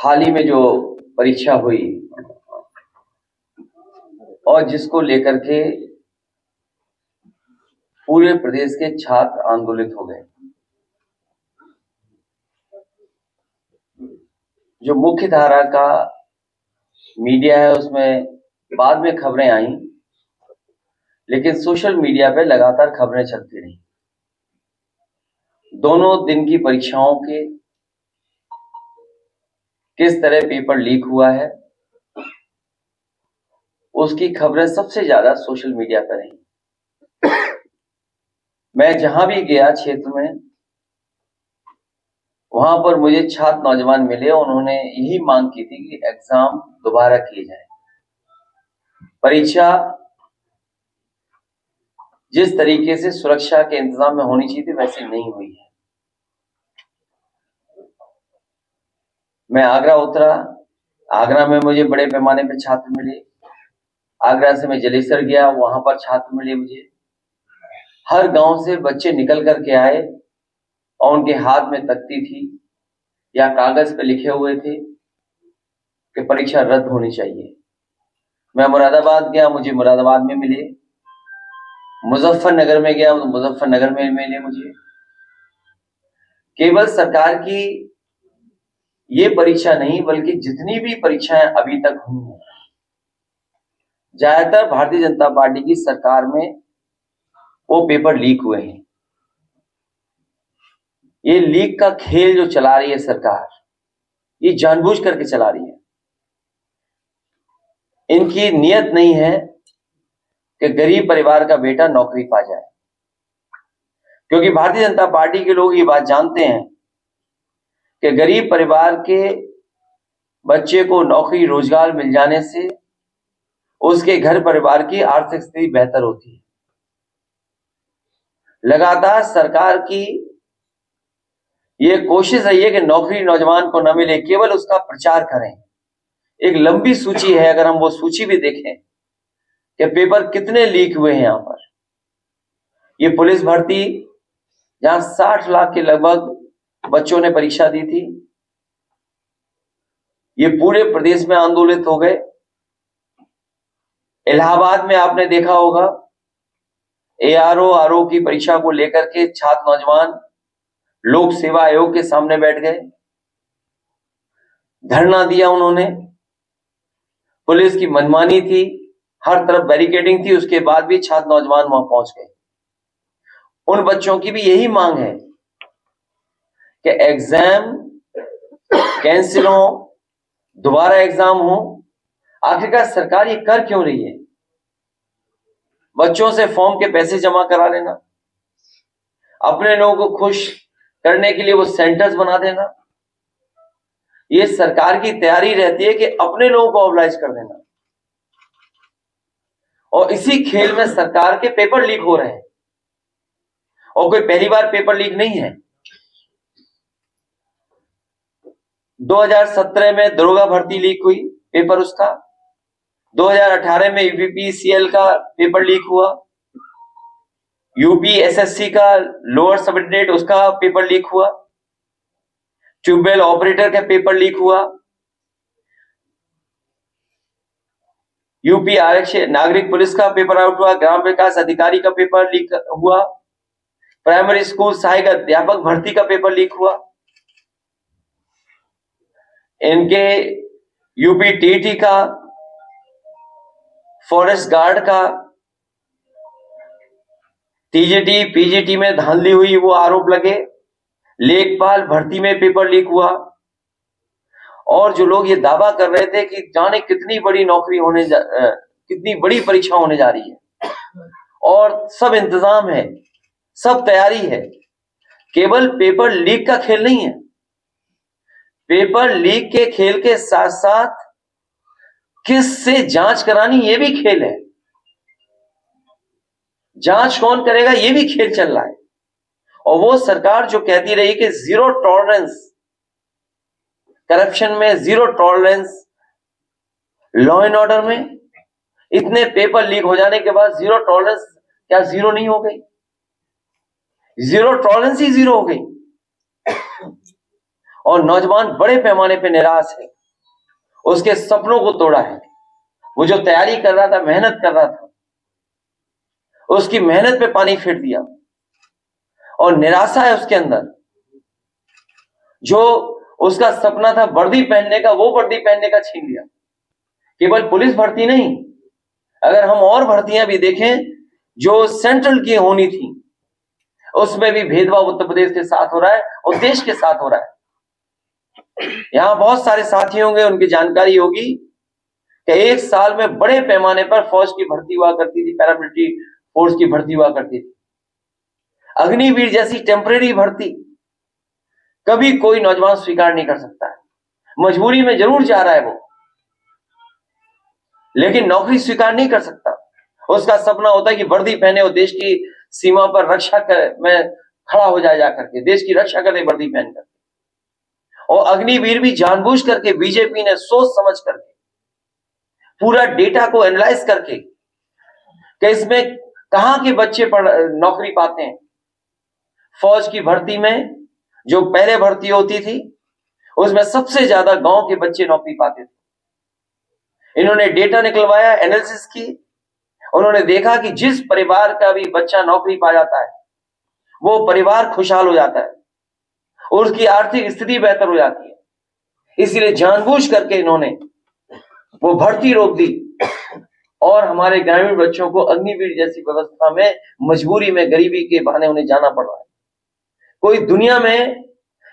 हाल ही में जो परीक्षा हुई और जिसको लेकर के पूरे प्रदेश के छात्र आंदोलित हो गए। जो मुख्य धारा का मीडिया है उसमें बाद में खबरें आई, लेकिन सोशल मीडिया पे लगातार खबरें चलती रही। दोनों दिन की परीक्षाओं के किस तरह पेपर लीक हुआ है उसकी खबरें सबसे ज्यादा सोशल मीडिया पर रही। मैं जहां भी गया क्षेत्र में, वहां पर मुझे छात्र नौजवान मिले, उन्होंने यही मांग की थी कि एग्जाम दोबारा किए जाए। परीक्षा जिस तरीके से सुरक्षा के इंतजाम में होनी चाहिए थी वैसे नहीं हुई है। मैं आगरा उतरा, आगरा में मुझे बड़े पैमाने पर छात्र मिले। आगरा से मैं जलेसर गया, वहां पर छात्र मिले मुझे। हर गांव से बच्चे निकल करके आए और उनके हाथ में तख्ती थी या कागज पे लिखे हुए थे कि परीक्षा रद्द होनी चाहिए। मैं मुरादाबाद गया, मुझे मुरादाबाद में मिले। मुजफ्फरनगर में गया तो मुजफ्फरनगर में मिले मुझे। केवल सरकार की ये परीक्षा नहीं बल्कि जितनी भी परीक्षाएं अभी तक हुई हैं, ज्यादातर भारतीय जनता पार्टी की सरकार में वो पेपर लीक हुए हैं। ये लीक का खेल जो चला रही है सरकार, ये जानबूझ करके चला रही है। इनकी नियत नहीं है कि गरीब परिवार का बेटा नौकरी पा जाए, क्योंकि भारतीय जनता पार्टी के लोग ये बात जानते हैं कि गरीब परिवार के बच्चे को नौकरी रोजगार मिल जाने से उसके घर परिवार की आर्थिक स्थिति बेहतर होती है। लगातार सरकार की ये कोशिश रही है कि नौकरी नौजवान को न मिले, केवल उसका प्रचार करें। एक लंबी सूची है, अगर हम वो सूची भी देखें कि पेपर कितने लीक हुए हैं यहां पर। ये पुलिस भर्ती, जहां 60 लाख के लगभग बच्चों ने परीक्षा दी थी, ये पूरे प्रदेश में आंदोलित हो गए। इलाहाबाद में आपने देखा होगा, एआरओ आरओ की परीक्षा को लेकर के छात्र नौजवान लोक सेवा आयोग के सामने बैठ गए, धरना दिया उन्होंने। पुलिस की मनमानी थी, हर तरफ बैरिकेडिंग थी, उसके बाद भी छात्र नौजवान वहां पहुंच गए। उन बच्चों की भी यही मांग है कि एग्जाम कैंसिल हो, दोबारा एग्जाम हो। आखिरकार सरकार ये कर क्यों रही है? बच्चों से फॉर्म के पैसे जमा करा लेना, अपने लोगों को खुश करने के लिए वो सेंटर्स बना देना, ये सरकार की तैयारी रहती है कि अपने लोगों को ऑब्लाइज कर देना। और इसी खेल में सरकार के पेपर लीक हो रहे हैं, और कोई पहली बार पेपर लीक नहीं है। 2017 में दरोगा भर्ती लीक हुई, पेपर उसका। 2018 में यूपीपीसीएल का पेपर लीक हुआ। यूपीएसएससी का लोअर सबऑर्डिनेट उसका पेपर लीक हुआ। ट्यूबवेल ऑपरेटर का पेपर लीक हुआ। यूपी आरक्षी नागरिक पुलिस का पेपर आउट हुआ। ग्राम विकास अधिकारी का पेपर लीक हुआ। प्राइमरी स्कूल सहायक अध्यापक भर्ती का पेपर लीक हुआ। इनके यूपी टीटी का, फॉरेस्ट गार्ड का, टीजीटी पीजीटी में धांधली हुई, वो आरोप लगे। लेखपाल भर्ती में पेपर लीक हुआ। और जो लोग ये दावा कर रहे थे कि जाने कितनी बड़ी नौकरी कितनी बड़ी परीक्षा होने जा रही है और सब इंतजाम है, सब तैयारी है, केवल पेपर लीक का खेल नहीं है। पेपर लीक के खेल के साथ साथ किससे जांच करानी ये भी खेल है। जांच कौन करेगा ये भी खेल चल रहा है। और वो सरकार जो कहती रही कि जीरो टॉलरेंस करप्शन में, zero tolerance law and order में, इतने पेपर लीक हो जाने के बाद जीरो टॉलरेंस क्या जीरो नहीं हो गई? जीरो टॉलरेंस ही जीरो हो गई। और नौजवान बड़े पैमाने पर निराश है। उसके सपनों को तोड़ा है। वो जो तैयारी कर रहा था, मेहनत कर रहा था, उसकी मेहनत पे पानी फेर दिया। और निराशा है उसके अंदर। जो उसका सपना था वर्दी पहनने का, वो वर्दी पहनने का छीन लिया। केवल पुलिस भर्ती नहीं, अगर हम और भर्तियां भी देखें जो सेंट्रल की होनी थी, उसमें भी भेदभाव उत्तर प्रदेश के साथ हो रहा है और देश के साथ हो रहा है। यहां बहुत सारे साथी होंगे, उनकी जानकारी होगी कि एक साल में बड़े पैमाने पर फौज की भर्ती हुआ करती थी, पैरामिलिट्री फोर्स की भर्ती हुआ करती थी। अग्निवीर जैसी टेम्परेरी भर्ती कभी कोई नौजवान स्वीकार नहीं कर सकता है। मजबूरी में जरूर जा रहा है वो, लेकिन नौकरी स्वीकार नहीं कर सकता। उसका सपना होता है कि वर्दी पहने और देश की सीमा पर रक्षा में खड़ा हो जाए, जाकर के देश की रक्षा करे वर्दी पहनकर। और अग्निवीर भी जानबूझ करके बीजेपी ने सोच समझ करके पूरा डेटा को एनालाइज करके कि इसमें कहां के बच्चे नौकरी पाते हैं। फौज की भर्ती में जो पहले भर्ती होती थी, उसमें सबसे ज्यादा गांव के बच्चे नौकरी पाते थे। इन्होंने डेटा निकलवाया, एनालिसिस की। उन्होंने देखा कि जिस परिवार का भी बच्चा नौकरी पा जाता है, वो परिवार खुशहाल हो जाता है और उसकी आर्थिक स्थिति बेहतर हो जाती है। इसलिए जानबूझ करके इन्होंने वो भर्ती रोक दी और हमारे ग्रामीण बच्चों को अग्निवीर जैसी व्यवस्था में मजबूरी में, गरीबी के बहाने उन्हें जाना पड़ रहा है। कोई दुनिया में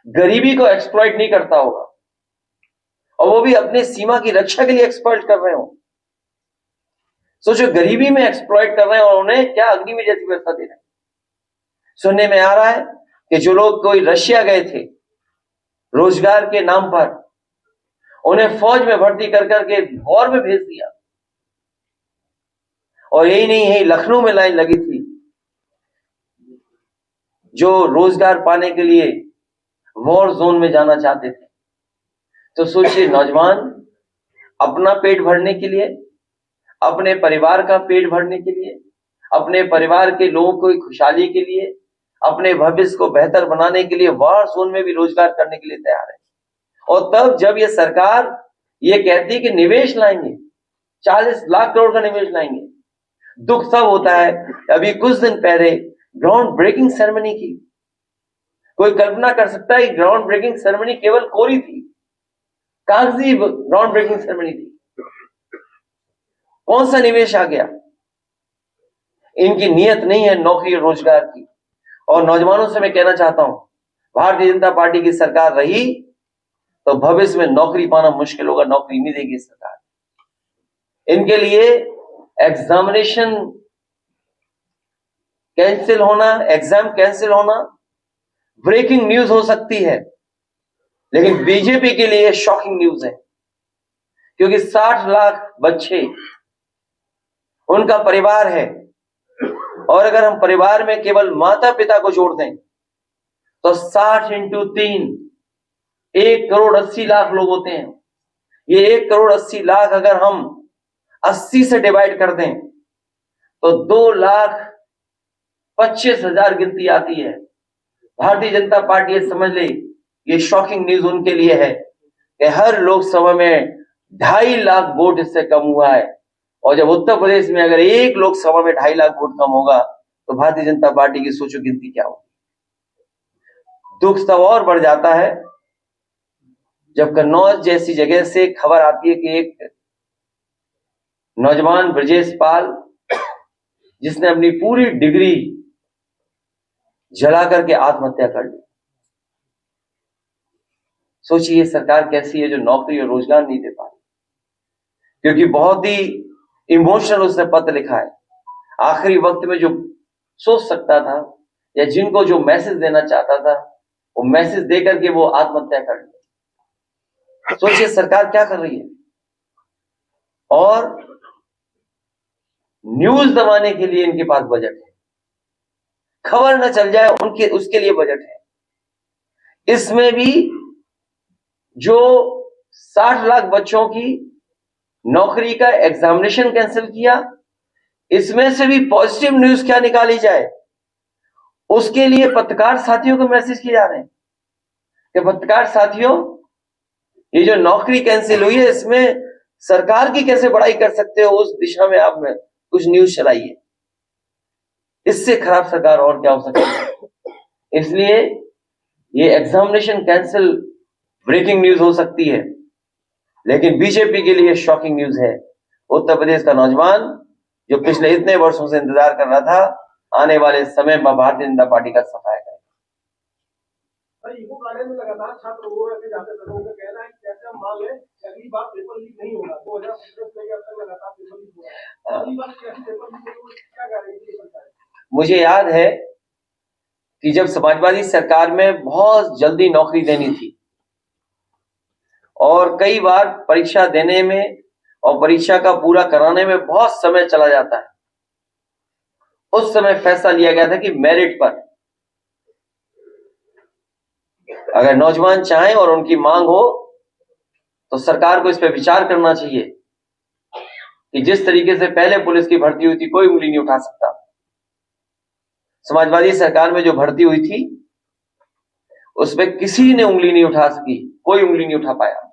गरीबी को एक्सप्लॉइट नहीं करता होगा, और वो भी अपने सीमा की रक्षा के लिए एक्सप्लॉइट कर रहे हो। सोचो, गरीबी में एक्सप्लॉइट कर रहे हैं और उन्हें क्या अग्निवीर जैसी व्यवस्था दे रहे हैं। सुनने में आ रहा है कि जो लोग कोई रशिया गए थे रोजगार के नाम पर, उन्हें फौज में भर्ती कर करके वॉर में भेज दिया। और यही नहीं है, लखनऊ में लाइन लगी थी जो रोजगार पाने के लिए वॉर जोन में जाना चाहते थे। तो सोचिए, नौजवान अपना पेट भरने के लिए, अपने परिवार का पेट भरने के लिए, अपने परिवार के लोगों की खुशहाली के लिए, अपने भविष्य को बेहतर बनाने के लिए वॉर जोन में भी रोजगार करने के लिए तैयार है। और तब जब ये सरकार ये कहती है कि निवेश लाएंगे, 40 लाख करोड़ का निवेश लाएंगे, दुख तब होता है। अभी कुछ दिन पहले ग्राउंड ब्रेकिंग सेरेमनी की। कोई कल्पना कर सकता है कि ग्राउंड ब्रेकिंग सेरेमनी केवल कोरी थी, कागजी ग्राउंड ब्रेकिंग सेरेमनी थी। कौन सा निवेश आ गया? इनकी नीयत नहीं है नौकरी और रोजगार की। और नौजवानों से मैं कहना चाहता हूं, भारतीय जनता पार्टी की सरकार रही तो भविष्य में नौकरी पाना मुश्किल होगा, नौकरी नहीं देगी सरकार। इनके लिए एग्जामिनेशन कैंसिल होना, एग्जाम कैंसिल होना ब्रेकिंग न्यूज हो सकती है, लेकिन बीजेपी के लिए शॉकिंग न्यूज है। क्योंकि 60 लाख बच्चे उनका परिवार है, और अगर हम परिवार में केवल माता पिता को जोड़ दें तो 60 इंटू 3 1,80,00,000 लोग होते हैं। ये 1,80,00,000 अगर हम 80 से डिवाइड कर दें तो 2,25,000 गिनती आती है। भारतीय जनता पार्टी ये समझ ले, ये शॉकिंग न्यूज उनके लिए है कि हर लोकसभा में 2.5 लाख वोट इससे कम हुआ है। और जब उत्तर प्रदेश में अगर एक लोकसभा में 2.5 लाख वोट कम होगा तो भारतीय जनता पार्टी की सोचो गिनती क्या होगी। दुख तब और बढ़ जाता है जब कन्नौज जैसी जगह से खबर आती है कि एक नौजवान ब्रजेश पाल, जिसने अपनी पूरी डिग्री जला करके आत्महत्या कर ली। सोचिए सरकार कैसी है जो नौकरी और रोजगार नहीं दे पाई। क्योंकि बहुत ही इमोशनल उसने पत्र लिखा है। आखिरी वक्त में जो सोच सकता था या जिनको जो मैसेज देना चाहता था, वो मैसेज देकर के वो आत्महत्या कर ली। सोचिए सरकार क्या कर रही है। और न्यूज दबाने के लिए इनके पास बजट है, खबर न चल जाए उनके उसके लिए बजट है। इसमें भी जो 60 लाख बच्चों की नौकरी का एग्जामिनेशन कैंसिल किया, इसमें से भी पॉजिटिव न्यूज क्या निकाली जाए, उसके लिए पत्रकार साथियों को मैसेज किए जा रहे हैं कि पत्रकार साथियों, ये जो नौकरी कैंसिल हुई है, इसमें सरकार की कैसे बड़ाई कर सकते हो, उस दिशा में आप में कुछ न्यूज चलाइए। इससे खराब सरकार और क्या हो सकती है। इसलिए ये एग्जामिनेशन कैंसिल ब्रेकिंग न्यूज हो सकती है, लेकिन बीजेपी के लिए शॉकिंग न्यूज है। उत्तर प्रदेश का नौजवान जो पिछले इतने वर्षों से इंतजार कर रहा था, आने वाले समय में भारतीय जनता पार्टी का सफाया करेगा। में लगातार छात्र जाते थे, लोगों का कहना है कि कैसे हम मान लें कि अगली बार पेपर लीक नहीं होगा। 2019 से अब तक लगातार पेपर लीक हो रहा है, अगली बार कैसे पेपर लीक होगा, क्या गारंटी है? मुझे याद है कि जब समाजवादी सरकार में बहुत जल्दी नौकरी देनी थी और कई बार परीक्षा देने में और परीक्षा का पूरा कराने में बहुत समय चला जाता है, उस समय फैसला लिया गया था कि मेरिट पर अगर नौजवान चाहें और उनकी मांग हो तो सरकार को इस पर विचार करना चाहिए कि जिस तरीके से पहले पुलिस की भर्ती हुई थी, कोई उंगली नहीं उठा सकता। समाजवादी सरकार में जो भर्ती हुई थी उसमें किसी ने उंगली नहीं उठा सकी, कोई उंगली नहीं उठा पाया।